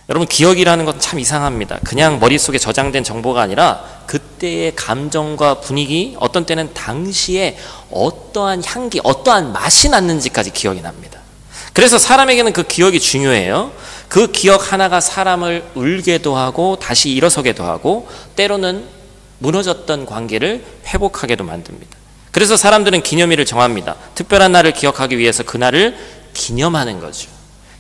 여러분, 기억이라는 건 참 이상합니다. 그냥 머릿속에 저장된 정보가 아니라 그때의 감정과 분위기, 어떤 때는 당시에 어떠한 향기, 어떠한 맛이 났는지까지 기억이 납니다. 그래서 사람에게는 그 기억이 중요해요. 그 기억 하나가 사람을 울게도 하고 다시 일어서게도 하고 때로는 무너졌던 관계를 회복하게도 만듭니다. 그래서 사람들은 기념일을 정합니다. 특별한 날을 기억하기 위해서 그 날을 기념하는 거죠.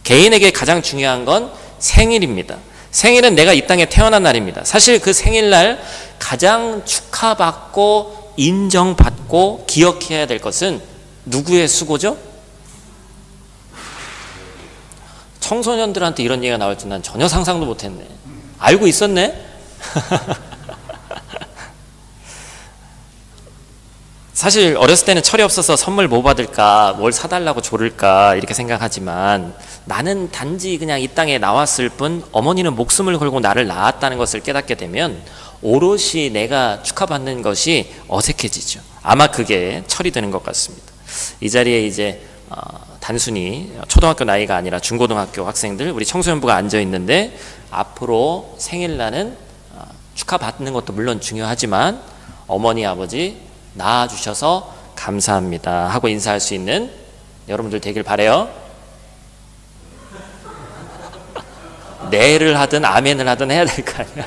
개인에게 가장 중요한 건 생일입니다. 생일은 내가 이 땅에 태어난 날입니다. 사실 그 생일날 가장 축하받고 인정받고 기억해야 될 것은 누구의 수고죠? 청소년들한테 이런 얘기가 나올 줄 난 전혀 상상도 못했네. 알고 있었네? 사실 어렸을 때는 철이 없어서 선물 뭐 받을까, 뭘 사달라고 조를까 이렇게 생각하지만 나는 단지 그냥 이 땅에 나왔을 뿐 어머니는 목숨을 걸고 나를 낳았다는 것을 깨닫게 되면 오롯이 내가 축하받는 것이 어색해지죠. 아마 그게 철이 되는 것 같습니다. 이 자리에 이제 단순히 초등학교 나이가 아니라 중고등학교 학생들, 우리 청소년부가 앉아 있는데 앞으로 생일날은 축하받는 것도 물론 중요하지만 어머니 아버지 낳아주셔서 감사합니다 하고 인사할 수 있는 여러분들 되길 바라요. 네를 하든 아멘을 하든 해야 될 거 아니야.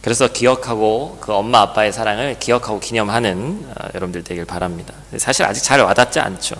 그래서 기억하고 그 엄마 아빠의 사랑을 기억하고 기념하는 여러분들 되길 바랍니다. 사실 아직 잘 와닿지 않죠.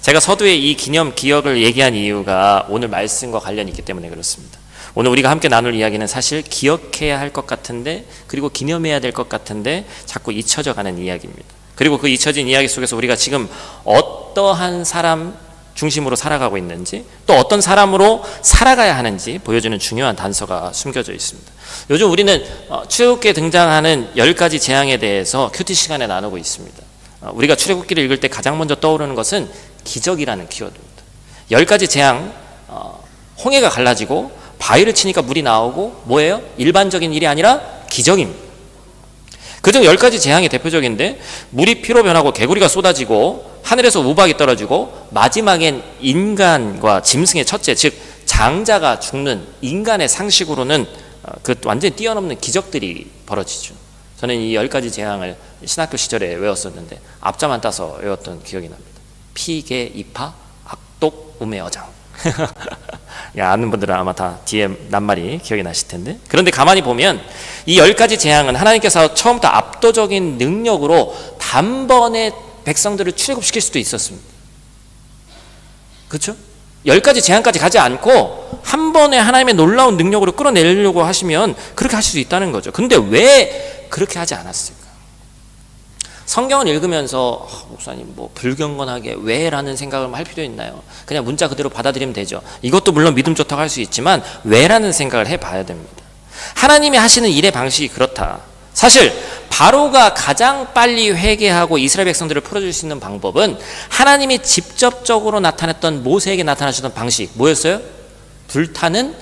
제가 서두에 이 기념 기억을 얘기한 이유가 오늘 말씀과 관련이 있기 때문에 그렇습니다. 오늘 우리가 함께 나눌 이야기는 사실 기억해야 할 것 같은데 그리고 기념해야 될 것 같은데 자꾸 잊혀져 가는 이야기입니다. 그리고 그 잊혀진 이야기 속에서 우리가 지금 어떠한 사람 중심으로 살아가고 있는지 또 어떤 사람으로 살아가야 하는지 보여주는 중요한 단서가 숨겨져 있습니다. 요즘 우리는 출애굽기에 등장하는 10가지 재앙에 대해서 큐티 시간에 나누고 있습니다. 우리가 출애굽기를 읽을 때 가장 먼저 떠오르는 것은 기적이라는 키워드입니다. 10가지 재앙, 홍해가 갈라지고 바위를 치니까 물이 나오고 뭐예요? 일반적인 일이 아니라 기적입니다. 그중 10가지 재앙이 대표적인데 물이 피로 변하고 개구리가 쏟아지고 하늘에서 우박이 떨어지고 마지막엔 인간과 짐승의 첫째 즉 장자가 죽는 인간의 상식으로는 그 완전히 뛰어넘는 기적들이 벌어지죠. 저는 이 10가지 재앙을 신학교 시절에 외웠었는데 앞자만 따서 외웠던 기억이 납니다. 피계, 이파, 악독, 우매어장. 아는 분들은 아마 다 뒤에 낱말이 기억이 나실 텐데 그런데 가만히 보면 이 10가지 재앙은 하나님께서 처음부터 압도적인 능력으로 단번에 백성들을 출애굽시킬 수도 있었습니다. 그렇죠? 10가지 재앙까지 가지 않고 한 번에 하나님의 놀라운 능력으로 끌어내려고 하시면 그렇게 하실 수 있다는 거죠. 근데 왜 그렇게 하지 않았을까? 성경을 읽으면서 목사님 뭐 불경건하게 왜라는 생각을 할 필요 있나요? 그냥 문자 그대로 받아들이면 되죠. 이것도 물론 믿음 좋다고 할 수 있지만 왜라는 생각을 해봐야 됩니다. 하나님이 하시는 일의 방식이 그렇다. 사실 바로가 가장 빨리 회개하고 이스라엘 백성들을 풀어줄 수 있는 방법은 하나님이 직접적으로 나타났던 모세에게 나타나셨던 방식 뭐였어요? 불타는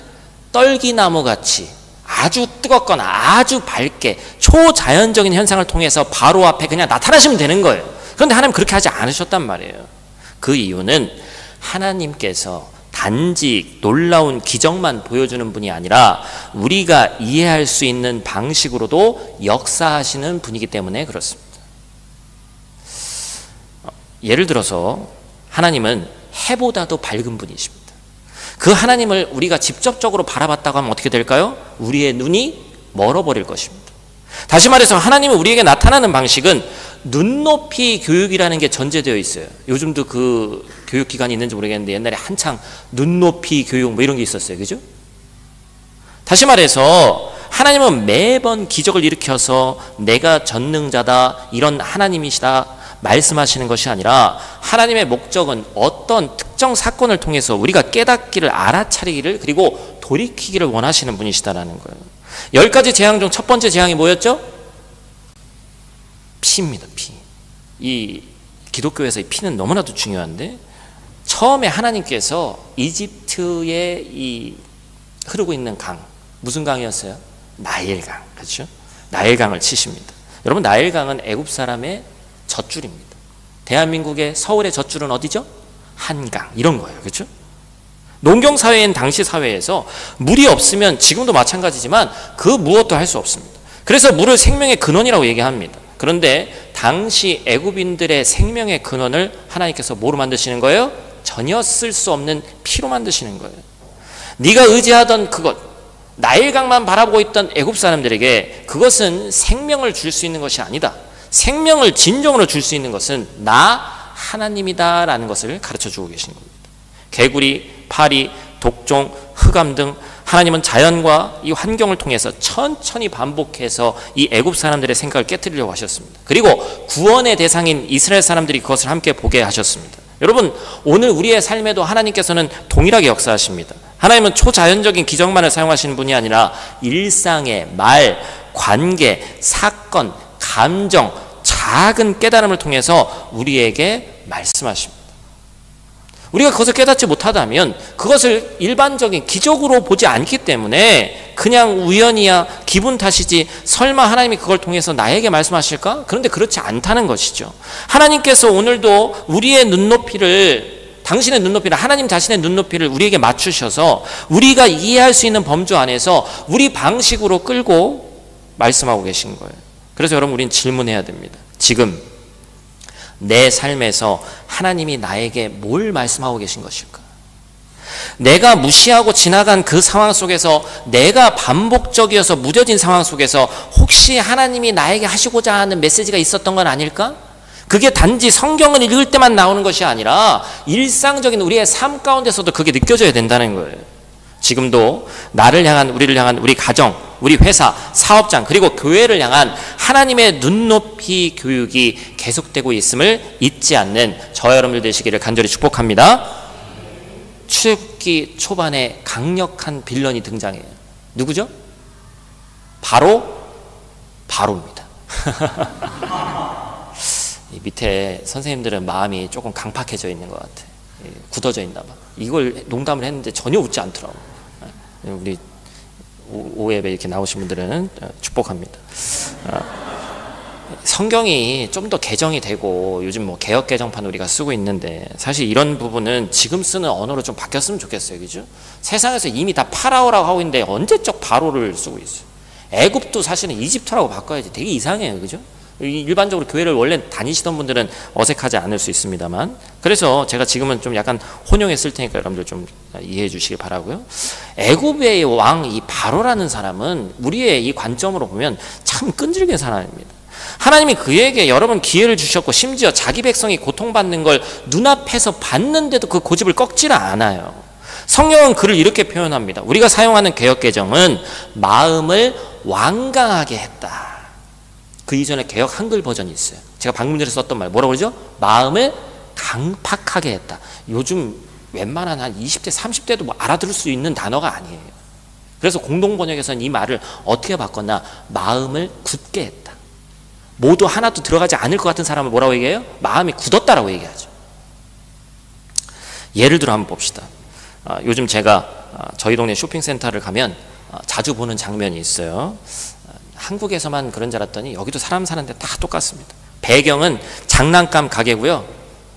떨기나무같이 아주 뜨겁거나 아주 밝게 초자연적인 현상을 통해서 바로 앞에 그냥 나타나시면 되는 거예요. 그런데 하나님 그렇게 하지 않으셨단 말이에요. 그 이유는 하나님께서 단지 놀라운 기적만 보여주는 분이 아니라 우리가 이해할 수 있는 방식으로도 역사하시는 분이기 때문에 그렇습니다. 예를 들어서 하나님은 해보다도 밝은 분이십니다. 그 하나님을 우리가 직접적으로 바라봤다고 하면 어떻게 될까요? 우리의 눈이 멀어버릴 것입니다. 다시 말해서 하나님은 우리에게 나타나는 방식은 눈높이 교육이라는 게 전제되어 있어요. 요즘도 그 교육기관이 있는지 모르겠는데 옛날에 한창 눈높이 교육 뭐 이런 게 있었어요. 그죠? 다시 말해서 하나님은 매번 기적을 일으켜서 내가 전능자다 이런 하나님이시다 말씀하시는 것이 아니라 하나님의 목적은 어떤 특정 사건을 통해서 우리가 깨닫기를 알아차리기를 그리고 돌이키기를 원하시는 분이시다라는 거예요. 10가지 재앙 중 첫 번째 재앙이 뭐였죠? 피입니다. 피. 이 기독교에서 이 피는 너무나도 중요한데 처음에 하나님께서 이집트에 이 흐르고 있는 강 무슨 강이었어요? 나일강. 그렇죠? 나일강을 치십니다. 여러분 나일강은 애굽 사람의 젖줄입니다. 대한민국의 서울의 젖줄은 어디죠? 한강 이런 거예요. 그렇죠? 농경 사회인 당시 사회에서 물이 없으면 지금도 마찬가지지만 그 무엇도 할 수 없습니다. 그래서 물을 생명의 근원이라고 얘기합니다. 그런데 당시 애굽인들의 생명의 근원을 하나님께서 뭐로 만드시는 거예요? 전혀 쓸 수 없는 피로 만드시는 거예요. 네가 의지하던 그것, 나일강만 바라보고 있던 애굽 사람들에게 그것은 생명을 줄 수 있는 것이 아니다. 생명을 진정으로 줄 수 있는 것은 나 하나님이다라는 것을 가르쳐주고 계신 겁니다. 개구리, 파리, 독종, 흑암 등 하나님은 자연과 이 환경을 통해서 천천히 반복해서 이 애굽 사람들의 생각을 깨뜨리려고 하셨습니다. 그리고 구원의 대상인 이스라엘 사람들이 그것을 함께 보게 하셨습니다. 여러분, 오늘 우리의 삶에도 하나님께서는 동일하게 역사하십니다. 하나님은 초자연적인 기적만을 사용하시는 분이 아니라 일상의 말, 관계, 사건, 감정, 작은 깨달음을 통해서 우리에게 말씀하십니다. 우리가 그것을 깨닫지 못하다면 그것을 일반적인 기적으로 보지 않기 때문에 그냥 우연이야, 기분 탓이지, 설마 하나님이 그걸 통해서 나에게 말씀하실까? 그런데 그렇지 않다는 것이죠. 하나님께서 오늘도 우리의 눈높이를, 당신의 눈높이를, 하나님 자신의 눈높이를 우리에게 맞추셔서 우리가 이해할 수 있는 범주 안에서 우리 방식으로 끌고 말씀하고 계신 거예요. 그래서 여러분, 우리는 질문해야 됩니다. 지금 내 삶에서 하나님이 나에게 뭘 말씀하고 계신 것일까? 내가 무시하고 지나간 그 상황 속에서, 내가 반복적이어서 무뎌진 상황 속에서 혹시 하나님이 나에게 하시고자 하는 메시지가 있었던 건 아닐까? 그게 단지 성경을 읽을 때만 나오는 것이 아니라 일상적인 우리의 삶 가운데서도 그게 느껴져야 된다는 거예요. 지금도 나를 향한, 우리를 향한, 우리 가정, 우리 회사, 사업장, 그리고 교회를 향한 하나님의 눈높이 교육이 계속되고 있음을 잊지 않는 저와 여러분들 되시기를 간절히 축복합니다. 출애굽기 초반에 강력한 빌런이 등장해요. 누구죠? 바로입니다. 이 밑에 선생님들은 마음이 조금 강팍해져 있는 것 같아. 굳어져 있나 봐. 이걸 농담을 했는데 전혀 웃지 않더라고. 우리 오예배 이렇게 나오신 분들은 축복합니다. 성경이 좀 더 개정이 되고 요즘 뭐 개역 개정판 우리가 쓰고 있는데 사실 이런 부분은 지금 쓰는 언어로 좀 바뀌었으면 좋겠어요. 그죠? 세상에서 이미 다 파라오라고 하고 있는데 언제적 바로를 쓰고 있어요. 애굽도 사실은 이집트라고 바꿔야지. 되게 이상해요. 그죠? 일반적으로 교회를 원래 다니시던 분들은 어색하지 않을 수 있습니다만, 그래서 제가 지금은 좀 약간 혼용해 쓸 테니까 여러분들 좀 이해해 주시기 바라고요. 애굽의 왕 이 바로라는 사람은 우리의 이 관점으로 보면 참 끈질긴 사람입니다. 하나님이 그에게 여러 번 기회를 주셨고 심지어 자기 백성이 고통받는 걸 눈앞에서 봤는데도 그 고집을 꺾지를 않아요. 성경은 그를 이렇게 표현합니다. 우리가 사용하는 개역개정은 마음을 완강하게 했다. 그 이전에 개역 한글 버전이 있어요. 제가 방금 전에 썼던 말 뭐라고 그러죠? 마음을 강팍하게 했다. 요즘 웬만한 한 20대 30대도 뭐 알아들을 수 있는 단어가 아니에요. 그래서 공동번역에서는 이 말을 어떻게 바꿨나? 마음을 굳게 했다. 모두 하나도 들어가지 않을 것 같은 사람을 뭐라고 얘기해요? 마음이 굳었다라고 얘기하죠. 예를 들어 한번 봅시다. 요즘 제가 저희 동네 쇼핑센터를 가면 자주 보는 장면이 있어요. 한국에서만 그런 줄 알았더니 여기도 사람 사는데 다 똑같습니다. 배경은 장난감 가게고요.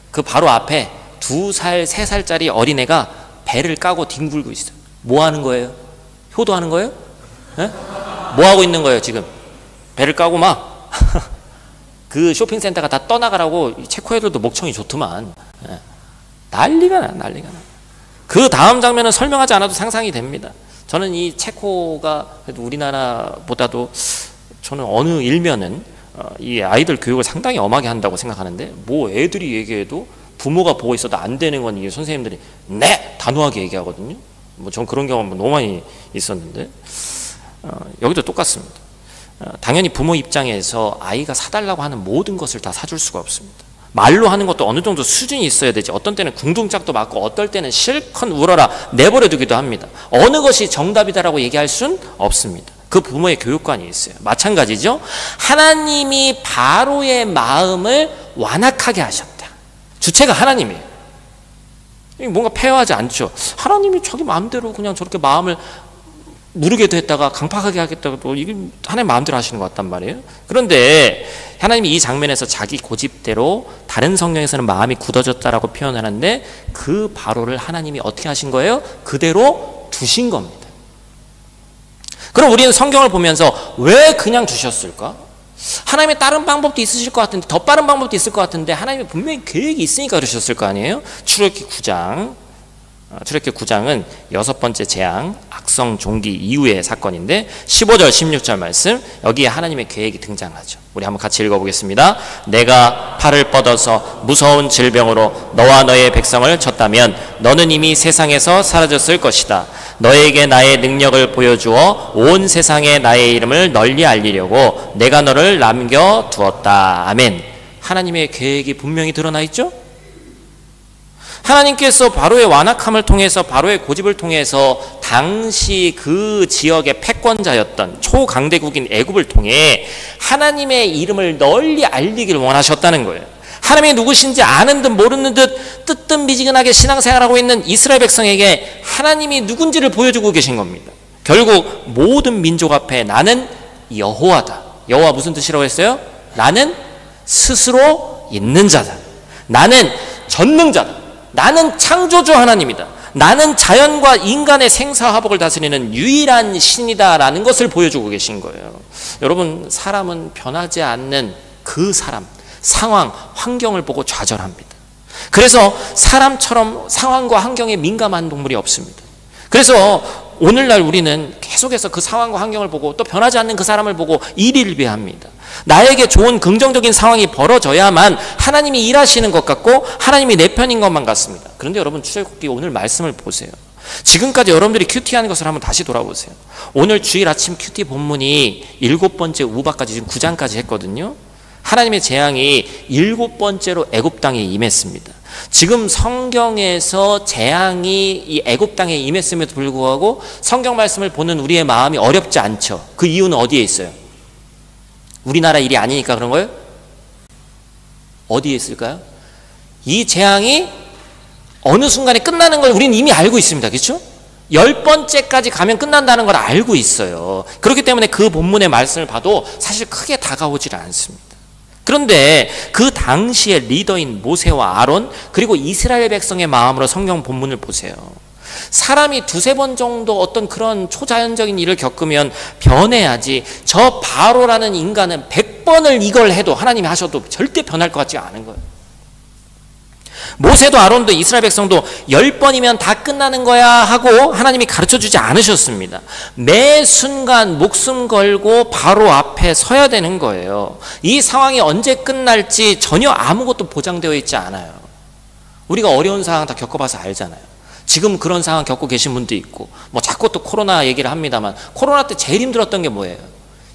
그 바로 앞에 2살, 3살짜리 어린애가 배를 까고 뒹굴고 있어요. 뭐 하는 거예요? 효도하는 거예요? 네? 뭐 하고 있는 거예요 지금? 배를 까고 막 그 쇼핑센터가 다 떠나가라고 체코 애들도 목청이 좋더만. 네. 난리가 나. 그 다음 장면은 설명하지 않아도 상상이 됩니다. 저는 이 체코가 그래도 우리나라보다도 저는 어느 일면은 이 아이들 교육을 상당히 엄하게 한다고 생각하는데, 뭐 애들이 얘기해도 부모가 보고 있어도 안 되는 건 이게 선생님들이 네! 단호하게 얘기하거든요. 뭐 전 그런 경험 너무 많이 있었는데 여기도 똑같습니다. 당연히 부모 입장에서 아이가 사달라고 하는 모든 것을 다 사줄 수가 없습니다. 말로 하는 것도 어느 정도 수준이 있어야 되지. 어떤 때는 궁둥짝도 맞고 어떨 때는 실컷 울어라 내버려 두기도 합니다. 어느 것이 정답이다라고 얘기할 수는 없습니다. 그 부모의 교육관이 있어요. 마찬가지죠. 하나님이 바로의 마음을 완악하게 하셨다. 주체가 하나님이에요. 뭔가 폐허하지 않죠. 하나님이 자기 마음대로 그냥 저렇게 마음을 무르게도 했다가 강팍하게 하겠다고 또 이게 하나님 마음대로 하시는 것 같단 말이에요. 그런데 하나님이 이 장면에서 자기 고집대로, 다른 성경에서는 마음이 굳어졌다라고 표현하는데 그 바로를 하나님이 어떻게 하신 거예요? 그대로 두신 겁니다. 그럼 우리는 성경을 보면서 왜 그냥 두셨을까? 하나님의 다른 방법도 있으실 것 같은데, 더 빠른 방법도 있을 것 같은데 하나님이 분명히 계획이 있으니까 그러셨을 거 아니에요? 출애굽기 9장은 6번째 재앙, 악성 종기 이후의 사건인데 15절 16절 말씀, 여기에 하나님의 계획이 등장하죠. 우리 한번 같이 읽어보겠습니다. 내가 팔을 뻗어서 무서운 질병으로 너와 너의 백성을 쳤다면 너는 이미 세상에서 사라졌을 것이다. 너에게 나의 능력을 보여주어 온 세상에 나의 이름을 널리 알리려고 내가 너를 남겨두었다. 아멘. 하나님의 계획이 분명히 드러나 있죠? 하나님께서 바로의 완악함을 통해서, 바로의 고집을 통해서 당시 그 지역의 패권자였던 초강대국인 애굽을 통해 하나님의 이름을 널리 알리기를 원하셨다는 거예요. 하나님이 누구신지 아는 듯 모르는 듯 뜨뜻미지근하게 신앙생활하고 있는 이스라엘 백성에게 하나님이 누군지를 보여주고 계신 겁니다. 결국 모든 민족 앞에 나는 여호와다. 여호와 무슨 뜻이라고 했어요? 나는 스스로 있는 자다. 나는 전능자다. 나는 창조주 하나님이다. 나는 자연과 인간의 생사화복을 다스리는 유일한 신이다라는 것을 보여주고 계신 거예요. 여러분, 사람은 변하지 않는 그 사람, 상황, 환경을 보고 좌절합니다. 그래서 사람처럼 상황과 환경에 민감한 동물이 없습니다. 그래서 오늘날 우리는 계속해서 그 상황과 환경을 보고 또 변하지 않는 그 사람을 보고 일일비합니다. 나에게 좋은 긍정적인 상황이 벌어져야만 하나님이 일하시는 것 같고 하나님이 내 편인 것만 같습니다. 그런데 여러분, 출애굽기 오늘 말씀을 보세요. 지금까지 여러분들이 큐티하는 것을 한번 다시 돌아보세요. 오늘 주일 아침 큐티 본문이 7번째 우박까지, 지금 9장까지 했거든요. 하나님의 재앙이 7번째로 애굽 땅에 임했습니다. 지금 성경에서 재앙이 이 애굽 땅에 임했음에도 불구하고 성경 말씀을 보는 우리의 마음이 어렵지 않죠. 그 이유는 어디에 있어요? 우리나라 일이 아니니까 그런 거예요? 어디에 있을까요? 이 재앙이 어느 순간에 끝나는 걸 우리는 이미 알고 있습니다. 그렇죠? 10번째까지 가면 끝난다는 걸 알고 있어요. 그렇기 때문에 그 본문의 말씀을 봐도 사실 크게 다가오질 않습니다. 그런데 그 당시의 리더인 모세와 아론, 그리고 이스라엘 백성의 마음으로 성경 본문을 보세요. 사람이 두세 번 정도 어떤 그런 초자연적인 일을 겪으면 변해야지, 저 바로라는 인간은 100번을 이걸 해도, 하나님이 하셔도 절대 변할 것 같지 않은 거예요. 모세도 아론도 이스라엘 백성도 10번이면 다 끝나는 거야 하고 하나님이 가르쳐주지 않으셨습니다. 매 순간 목숨 걸고 바로 앞에 서야 되는 거예요. 이 상황이 언제 끝날지 전혀 아무것도 보장되어 있지 않아요. 우리가 어려운 상황 다 겪어봐서 알잖아요. 지금 그런 상황 겪고 계신 분도 있고, 뭐 자꾸 또 코로나 얘기를 합니다만, 코로나 때 제일 힘들었던 게 뭐예요?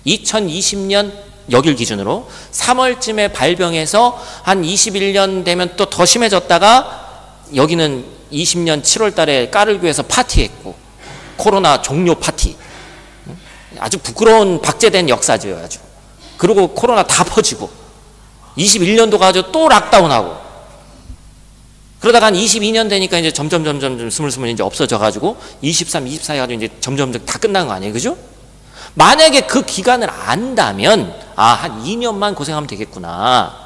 2020년 여길 기준으로 3월쯤에 발병해서 한 21년 되면 또 더 심해졌다가 여기는 20년 7월 달에 까르교에서 파티했고, 코로나 종료 파티. 아주 부끄러운 박제된 역사죠, 아주. 그리고 코로나 다 퍼지고 21년도 가지고 또 락다운하고, 그러다가 한 22년 되니까 이제 점점 스물스물 이제 없어져 가지고 23, 24 해가지고 이제 점점 다 끝난 거 아니에요, 그죠? 만약에 그 기간을 안다면, 한 2년만 고생하면 되겠구나,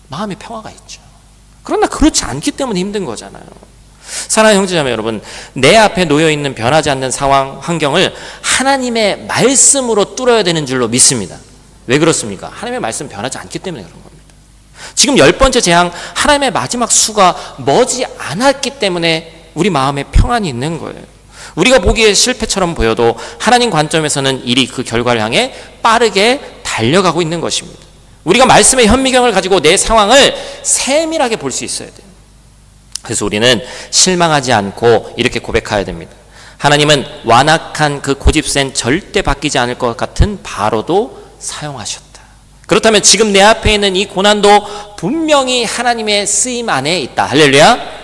마음의 평화가 있죠. 그러나 그렇지 않기 때문에 힘든 거잖아요. 사랑하는 형제자매 여러분, 내 앞에 놓여있는 변하지 않는 상황, 환경을 하나님의 말씀으로 뚫어야 되는 줄로 믿습니다. 왜 그렇습니까? 하나님의 말씀 변하지 않기 때문에 그런 겁니다. 지금 10번째 재앙, 하나님의 마지막 수가 머지 않았기 때문에 우리 마음에 평안이 있는 거예요. 우리가 보기에 실패처럼 보여도 하나님 관점에서는 일이 그 결과를 향해 빠르게 달려가고 있는 것입니다. 우리가 말씀의 현미경을 가지고 내 상황을 세밀하게 볼 수 있어야 돼요. 그래서 우리는 실망하지 않고 이렇게 고백해야 됩니다. 하나님은 완악한 그 고집센 절대 바뀌지 않을 것 같은 바로도 사용하셨다. 그렇다면 지금 내 앞에 있는 이 고난도 분명히 하나님의 쓰임 안에 있다. 할렐루야.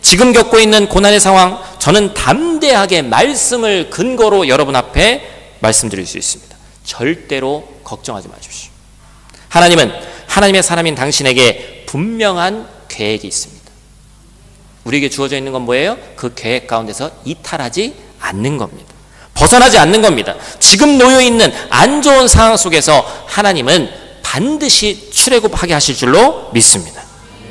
지금 겪고 있는 고난의 상황, 저는 담대하게 말씀을 근거로 여러분 앞에 말씀드릴 수 있습니다. 절대로 걱정하지 마십시오. 하나님은 하나님의 사람인 당신에게 분명한 계획이 있습니다. 우리에게 주어져 있는 건 뭐예요? 그 계획 가운데서 이탈하지 않는 겁니다. 벗어나지 않는 겁니다. 지금 놓여 있는 안 좋은 상황 속에서 하나님은 반드시 출애굽하게 하실 줄로 믿습니다.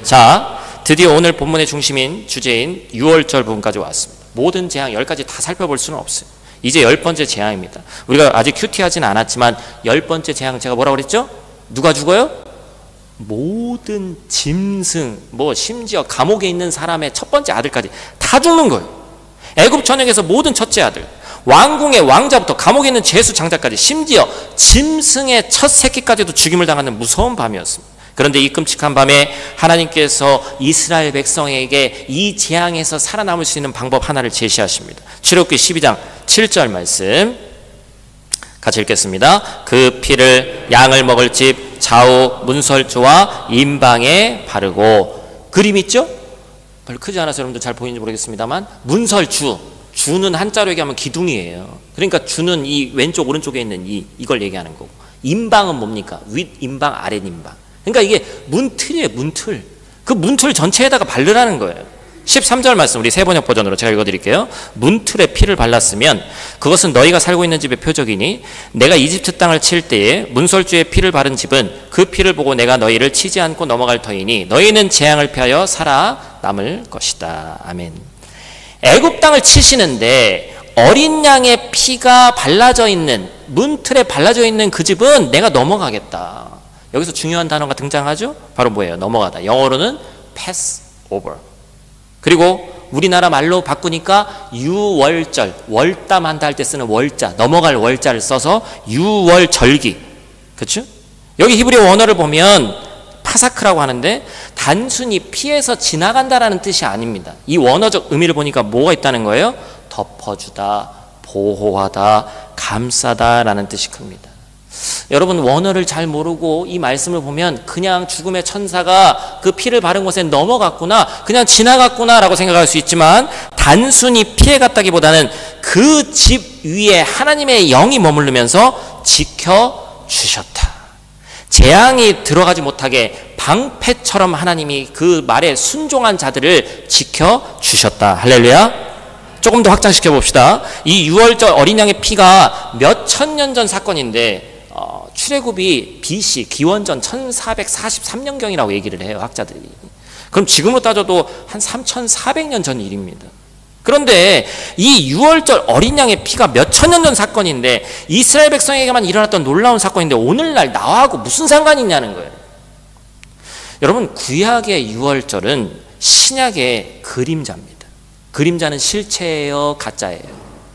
자, 드디어 오늘 본문의 중심인 주제인 6월절 부분까지 왔습니다. 모든 재앙 10가지 다 살펴볼 수는 없어요. 이제 10번째 재앙입니다. 우리가 아직 큐티하지는 않았지만 10번째 재앙 제가 뭐라고 그랬죠? 누가 죽어요? 모든 짐승, 심지어 감옥에 있는 사람의 첫 번째 아들까지 다 죽는 거예요. 애굽 전역에서 모든 첫째 아들, 왕궁의 왕자부터 감옥에 있는 제수 장자까지, 심지어 짐승의 첫 새끼까지도 죽임을 당하는 무서운 밤이었습니다. 그런데 이 끔찍한 밤에 하나님께서 이스라엘 백성에게 이 재앙에서 살아남을 수 있는 방법 하나를 제시하십니다. 출애굽기 12장 7절 말씀 같이 읽겠습니다. 그 피를 양을 먹을 집 좌우 문설주와 임방에 바르고, 그림 있죠? 별로 크지 않아서 여러분들 잘 보이는지 모르겠습니다만, 문설주, 주는 한자로 얘기하면 기둥이에요. 그러니까 주는 이 왼쪽 오른쪽에 있는 이걸 얘기하는 거고, 임방은 뭡니까? 윗 임방 아랫 임방. 그러니까 이게 문틀이에요. 문틀. 그 문틀 전체에다가 바르라는 거예요. 13절 말씀 우리 세번역 버전으로 제가 읽어드릴게요. 문틀에 피를 발랐으면 그것은 너희가 살고 있는 집의 표적이니 내가 이집트 땅을 칠 때에 문설주에 피를 바른 집은 그 피를 보고 내가 너희를 치지 않고 넘어갈 터이니 너희는 재앙을 피하여 살아남을 것이다. 아멘. 애굽 땅을 치시는데 어린 양의 피가 발라져 있는, 문틀에 발라져 있는 그 집은 내가 넘어가겠다. 여기서 중요한 단어가 등장하죠? 바로 뭐예요? 넘어가다. 영어로는 pass over. 그리고 우리나라 말로 바꾸니까 유월절, 월담한다 할 때 쓰는 월자, 넘어갈 월자를 써서 유월절기. 그렇죠? 여기 히브리 원어를 보면 파사크라고 하는데 단순히 피해서 지나간다라는 뜻이 아닙니다. 이 원어적 의미를 보니까 뭐가 있다는 거예요? 덮어주다, 보호하다, 감싸다라는 뜻이 큽니다. 여러분 원어를 잘 모르고 이 말씀을 보면 그냥 죽음의 천사가 그 피를 바른 곳에 넘어갔구나, 그냥 지나갔구나 라고 생각할 수 있지만, 단순히 피해갔다기보다는 그 집 위에 하나님의 영이 머무르면서 지켜주셨다. 재앙이 들어가지 못하게 방패처럼 하나님이 그 말에 순종한 자들을 지켜주셨다. 할렐루야. 조금 더 확장시켜 봅시다. 이 6월절 어린 양의 피가 몇 천년 전 사건인데 출애굽이 BC 기원전 1443년경이라고 얘기를 해요, 학자들이. 그럼 지금으로 따져도 한 3400년 전 일입니다. 그런데 이 6월절 어린 양의 피가 몇 천년 전 사건인데 이스라엘 백성에게만 일어났던 놀라운 사건인데 오늘날 나하고 무슨 상관이 있냐는 거예요. 여러분, 구약의 6월절은 신약의 그림자입니다. 그림자는 실체예요, 가짜예요?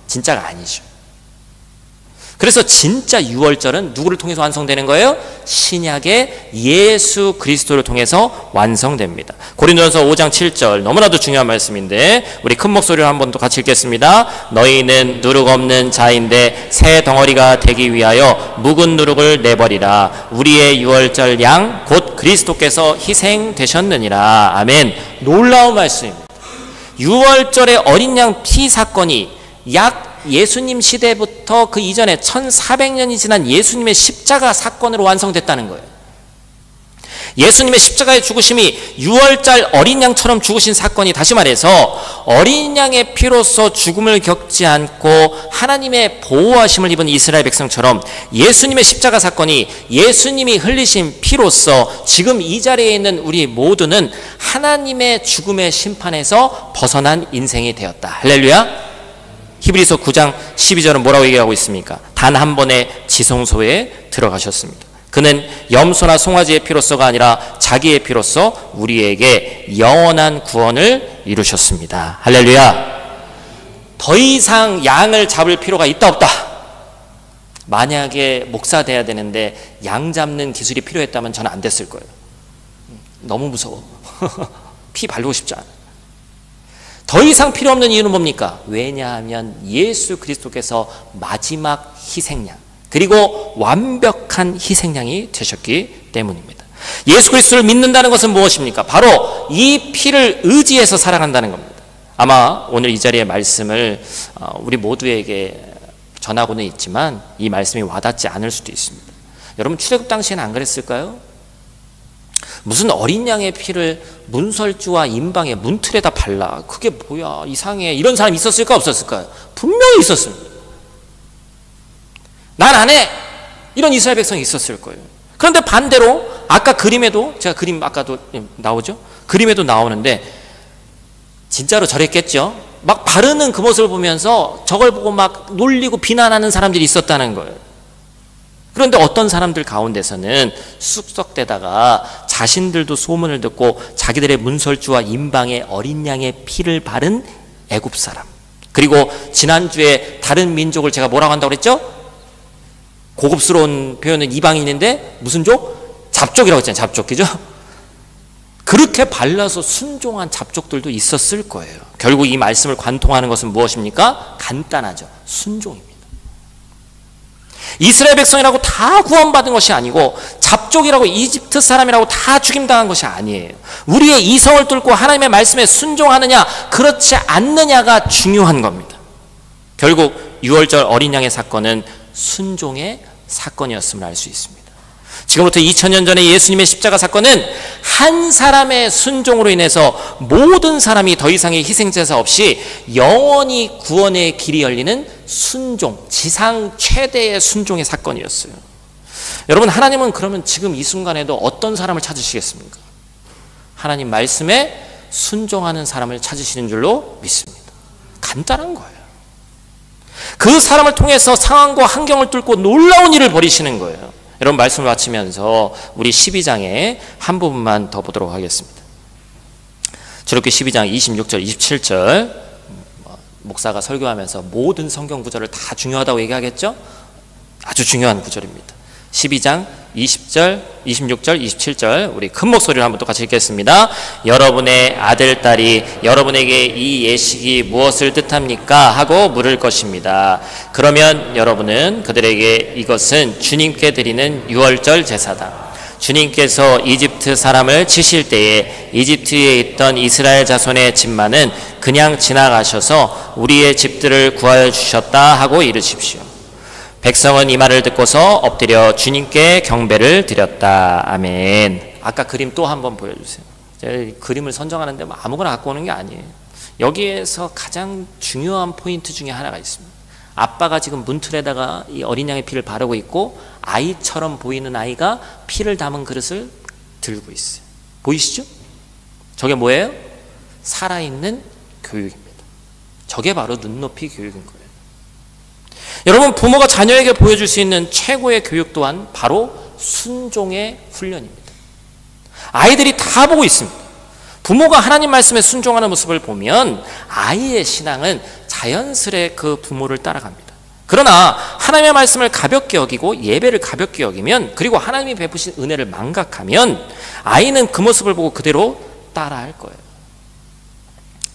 진짜가 아니죠. 그래서 진짜 6월절은 누구를 통해서 완성되는 거예요? 신약의 예수 그리스도를 통해서 완성됩니다. 고린도전서 5장 7절, 너무나도 중요한 말씀인데 우리 큰 목소리로 한번 또 같이 읽겠습니다. 너희는 누룩 없는 자인데 새 덩어리가 되기 위하여 묵은 누룩을 내버리라. 우리의 6월절 양 곧 그리스도께서 희생되셨느니라. 아멘. 놀라운 말씀입니다. 6월절의 어린 양 피 사건이 약 예수님 시대부터 그 이전에 1400년이 지난 예수님의 십자가 사건으로 완성됐다는 거예요. 예수님의 십자가의 죽으심이 6월절 어린 양처럼 죽으신 사건이, 다시 말해서 어린 양의 피로서 죽음을 겪지 않고 하나님의 보호하심을 입은 이스라엘 백성처럼 예수님의 십자가 사건이 예수님이 흘리신 피로서 지금 이 자리에 있는 우리 모두는 하나님의 죽음의 심판에서 벗어난 인생이 되었다. 할렐루야. 히브리서 9장 12절은 뭐라고 얘기하고 있습니까? 단 한 번의 지성소에 들어가셨습니다. 그는 염소나 송아지의 피로서가 아니라 자기의 피로서 우리에게 영원한 구원을 이루셨습니다. 할렐루야. 더 이상 양을 잡을 필요가 있다 없다? 만약에 목사 돼야 되는데 양 잡는 기술이 필요했다면 저는 안 됐을 거예요. 너무 무서워. 피 바르고 싶지 않아. 더 이상 필요 없는 이유는 뭡니까? 왜냐하면 예수 그리스도께서 마지막 희생양, 그리고 완벽한 희생양이 되셨기 때문입니다. 예수 그리스도를 믿는다는 것은 무엇입니까? 바로 이 피를 의지해서 살아간다는 겁니다. 아마 오늘 이 자리의 말씀을 우리 모두에게 전하고는 있지만 이 말씀이 와닿지 않을 수도 있습니다. 여러분, 출애굽 당시에는 안 그랬을까요? 무슨 어린 양의 피를 문설주와 임방의 문틀에다 발라, 그게 뭐야, 이상해, 이런 사람이 있었을까 없었을까요? 분명히 있었습니다. 난 안 해! 이런 이스라엘 백성이 있었을 거예요. 그런데 반대로 아까 그림에도, 제가 그림 아까도 나오죠? 그림에도 나오는데 진짜로 저랬겠죠? 막 바르는 그 모습을 보면서 저걸 보고 막 놀리고 비난하는 사람들이 있었다는 거예요. 그런데 어떤 사람들 가운데서는 쑥석대다가 자신들도 소문을 듣고 자기들의 문설주와 임방의 어린 양의 피를 바른 애굽 사람, 그리고 지난주에 다른 민족을 제가 뭐라고 한다고 그랬죠? 고급스러운 표현은 이방인인데 무슨 족? 잡족이라고 했잖아요. 잡족, 그죠? 그렇게 발라서 순종한 잡족들도 있었을 거예요. 결국 이 말씀을 관통하는 것은 무엇입니까? 간단하죠. 순종입니다. 이스라엘 백성이라고 다 구원받은 것이 아니고 잡족이라고 이집트 사람이라고 다 죽임당한 것이 아니에요. 우리의 이성을 뚫고 하나님의 말씀에 순종하느냐 그렇지 않느냐가 중요한 겁니다. 결국 유월절 어린 양의 사건은 순종의 사건이었음을 알 수 있습니다. 지금부터 2000년 전에 예수님의 십자가 사건은 한 사람의 순종으로 인해서 모든 사람이 더 이상의 희생제사 없이 영원히 구원의 길이 열리는 순종, 지상 최대의 순종의 사건이었어요. 여러분, 하나님은 그러면 지금 이 순간에도 어떤 사람을 찾으시겠습니까? 하나님 말씀에 순종하는 사람을 찾으시는 줄로 믿습니다. 간단한 거예요. 그 사람을 통해서 상황과 환경을 뚫고 놀라운 일을 벌이시는 거예요. 여러분, 말씀을 마치면서 우리 12장에 한 부분만 더 보도록 하겠습니다. 출애굽기 12장 26절 27절 목사가 설교하면서 모든 성경 구절을 다 중요하다고 얘기하겠죠? 아주 중요한 구절입니다. 12장 20절, 26절, 27절 우리 큰 목소리로 한번 또 같이 읽겠습니다. 여러분의 아들, 딸이 여러분에게 이 예식이 무엇을 뜻합니까? 하고 물을 것입니다. 그러면 여러분은 그들에게 이것은 주님께 드리는 유월절 제사다. 주님께서 이집트 사람을 치실 때에 이집트에 있던 이스라엘 자손의 집만은 그냥 지나가셔서 우리의 집들을 구하여 주셨다 하고 이르십시오. 백성은 이 말을 듣고서 엎드려 주님께 경배를 드렸다. 아멘. 아까 그림 또 한번 보여주세요. 제가 그림을 선정하는데 아무거나 갖고 오는 게 아니에요. 여기에서 가장 중요한 포인트 중에 하나가 있습니다. 아빠가 지금 문틀에다가 이 어린 양의 피를 바르고 있고 아이처럼 보이는 아이가 피를 담은 그릇을 들고 있어요. 보이시죠? 저게 뭐예요? 살아있는 교육입니다. 저게 바로 눈높이 교육인 거예요. 여러분, 부모가 자녀에게 보여줄 수 있는 최고의 교육 또한 바로 순종의 훈련입니다. 아이들이 다 보고 있습니다. 부모가 하나님 말씀에 순종하는 모습을 보면 아이의 신앙은 자연스레 그 부모를 따라갑니다. 그러나 하나님의 말씀을 가볍게 여기고 예배를 가볍게 여기면, 그리고 하나님이 베푸신 은혜를 망각하면 아이는 그 모습을 보고 그대로 따라할 거예요.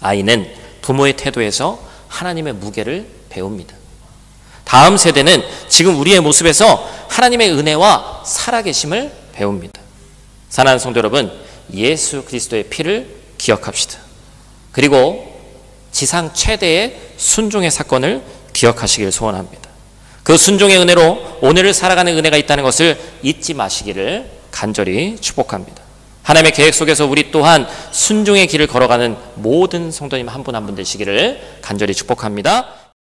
아이는 부모의 태도에서 하나님의 무게를 배웁니다. 다음 세대는 지금 우리의 모습에서 하나님의 은혜와 살아계심을 배웁니다. 사랑하는 성도 여러분, 예수 그리스도의 피를 기억합시다. 그리고 지상 최대의 순종의 사건을 기억하시길 소원합니다. 그 순종의 은혜로 오늘을 살아가는 은혜가 있다는 것을 잊지 마시기를 간절히 축복합니다. 하나님의 계획 속에서 우리 또한 순종의 길을 걸어가는 모든 성도님 한 분 한 분 되시기를 간절히 축복합니다.